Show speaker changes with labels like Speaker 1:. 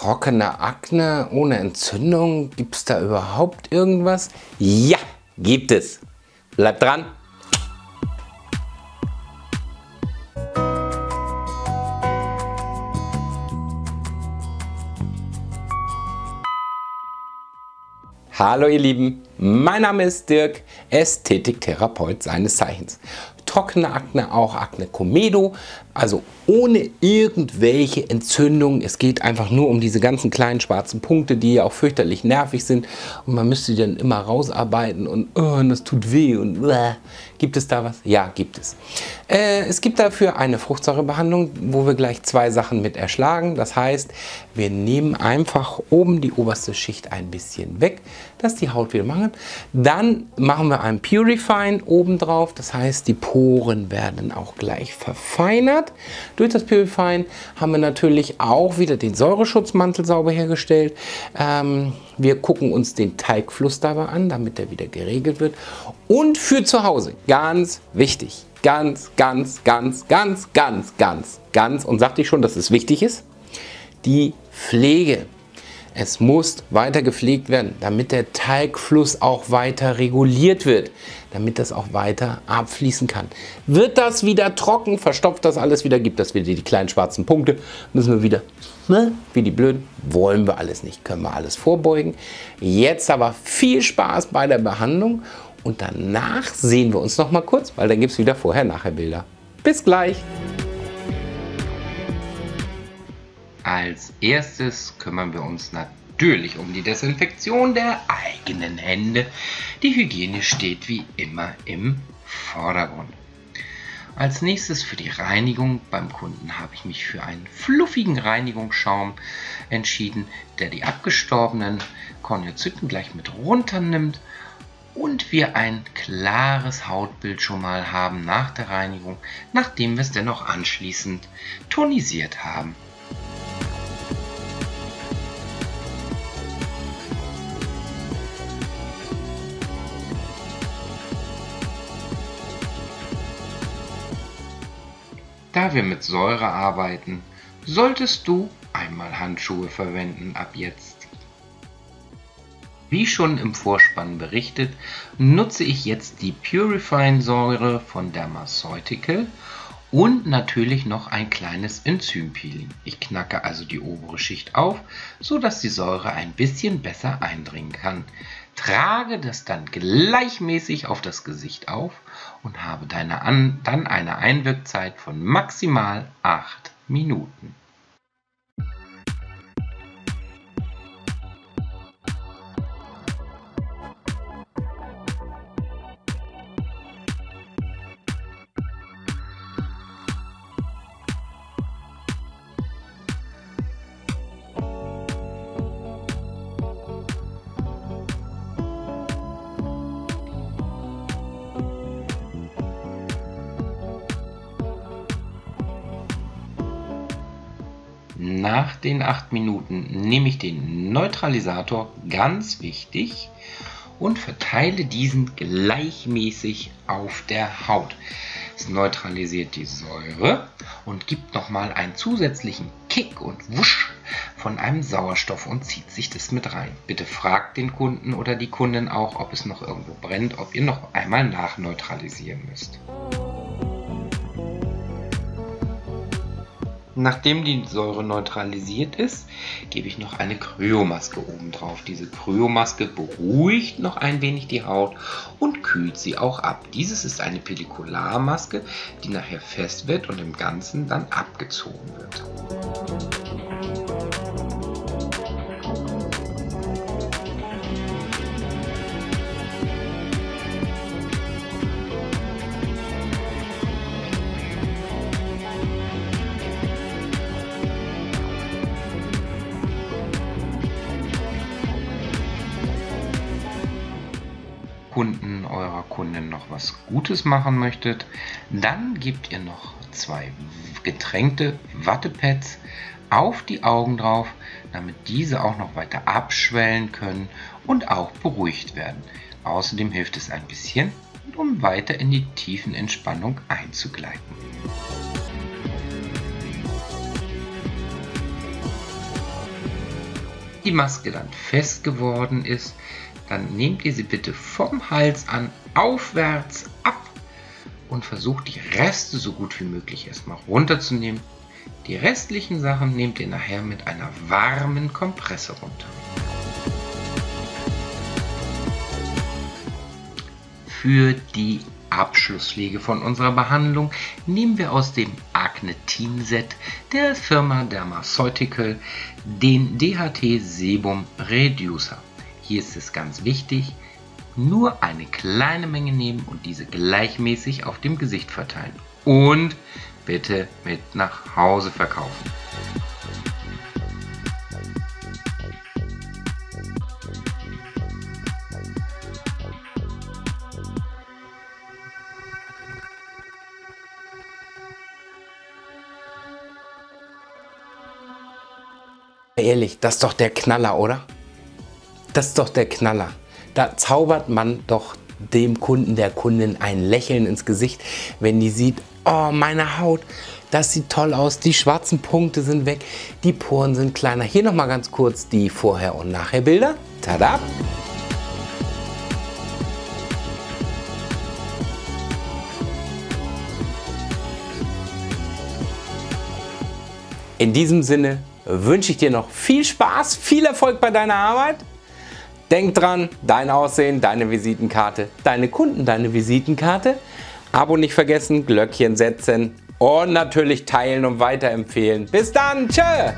Speaker 1: trockene Akne ohne Entzündung? Gibt es da überhaupt irgendwas? Ja, gibt es. Bleibt dran. Hallo ihr Lieben, mein Name ist Dirk, Ästhetiktherapeut seines Zeichens. Trockene Akne, auch Akne Komedo, also ohne irgendwelche Entzündungen. Es geht einfach nur um diese ganzen kleinen schwarzen Punkte, die ja auch fürchterlich nervig sind. Und man müsste die dann immer rausarbeiten und das tut weh und Gibt es da was? Ja, gibt es. Es gibt dafür eine Fruchtsäurebehandlung, wo wir gleich zwei Sachen mit erschlagen. Das heißt, wir nehmen einfach oben die oberste Schicht ein bisschen weg, dass die Haut wieder machen. Dann machen wir ein Purifying oben drauf. Das heißt, die Poren werden auch gleich verfeinert. Durch das Purifying haben wir natürlich auch wieder den Säureschutzmantel sauber hergestellt. Wir gucken uns den Teigfluss dabei an, damit der wieder geregelt wird. Und für zu Hause, ganz wichtig, ganz, und sagte ich schon, dass es wichtig ist, die Pflege. Es muss weiter gepflegt werden, damit der Teigfluss auch weiter reguliert wird, damit das auch weiter abfließen kann. Wird das wieder trocken, verstopft das alles wieder, gibt das wieder die kleinen schwarzen Punkte, müssen wir wieder, wie die Blöden, wollen wir alles nicht, können wir alles vorbeugen. Jetzt aber viel Spaß bei der Behandlung und danach sehen wir uns noch mal kurz, weil dann gibt es wieder Vorher-Nachher-Bilder. Bis gleich! Als erstes kümmern wir uns natürlich um die Desinfektion der eigenen Hände. Die Hygiene steht wie immer im Vordergrund. Als nächstes für die Reinigung beim Kunden habe ich mich für einen fluffigen Reinigungsschaum entschieden, der die abgestorbenen Korneozyten gleich mit runternimmt und wir ein klares Hautbild schon mal haben nach der Reinigung, nachdem wir es dennoch anschließend tonisiert haben. Da wir mit Säure arbeiten, solltest du einmal Handschuhe verwenden ab jetzt. Wie schon im Vorspann berichtet, nutze ich jetzt die Purifying Säure von Dermaceutical und natürlich noch ein kleines Enzympeeling. Ich knacke also die obere Schicht auf, so dass die Säure ein bisschen besser eindringen kann. Trage das dann gleichmäßig auf das Gesicht auf und habe dann eine Einwirkzeit von maximal 8 Minuten. Nach den 8 Minuten nehme ich den Neutralisator, ganz wichtig, und verteile diesen gleichmäßig auf der Haut. Es neutralisiert die Säure und gibt nochmal einen zusätzlichen Kick und Wusch von einem Sauerstoff und zieht sich das mit rein. Bitte fragt den Kunden oder die Kundin auch, ob es noch irgendwo brennt, ob ihr noch einmal nachneutralisieren müsst. Nachdem die Säure neutralisiert ist, gebe ich noch eine Kryomaske oben drauf. Diese Kryomaske beruhigt noch ein wenig die Haut und kühlt sie auch ab. Dieses ist eine Pellicularmaske, die nachher fest wird und im Ganzen dann abgezogen wird. Kunden eurer Kundin noch was Gutes machen möchtet, dann gebt ihr noch 2 getränkte Wattepads auf die Augen drauf, damit diese auch noch weiter abschwellen können und auch beruhigt werden. Außerdem hilft es ein bisschen, um weiter in die tiefen Entspannung einzugleiten. die Maske dann fest geworden ist, dann nehmt ihr sie bitte vom Hals an aufwärts ab und versucht die Reste so gut wie möglich erstmal runterzunehmen. Die restlichen Sachen nehmt ihr nachher mit einer warmen Kompresse runter. Für die Abschlusspflege von unserer Behandlung nehmen wir aus dem Acnetin-Set der Firma Dermaceutical den DHT Sebum Reducer. Hier ist es ganz wichtig, nur eine kleine Menge nehmen und diese gleichmäßig auf dem Gesicht verteilen. Und bitte mit nach Hause verkaufen. Ehrlich, das ist doch der Knaller, oder? Das ist doch der Knaller. Da zaubert man doch dem Kunden, der Kundin ein Lächeln ins Gesicht, wenn die sieht, oh, meine Haut, das sieht toll aus, die schwarzen Punkte sind weg, die Poren sind kleiner. Hier nochmal ganz kurz die Vorher- und Nachher-Bilder. Tada! In diesem Sinne wünsche ich dir noch viel Spaß, viel Erfolg bei deiner Arbeit. Denk dran, dein Aussehen, deine Visitenkarte, deine Kunden, deine Visitenkarte. Abo nicht vergessen, Glöckchen setzen und natürlich teilen und weiterempfehlen. Bis dann, tschö!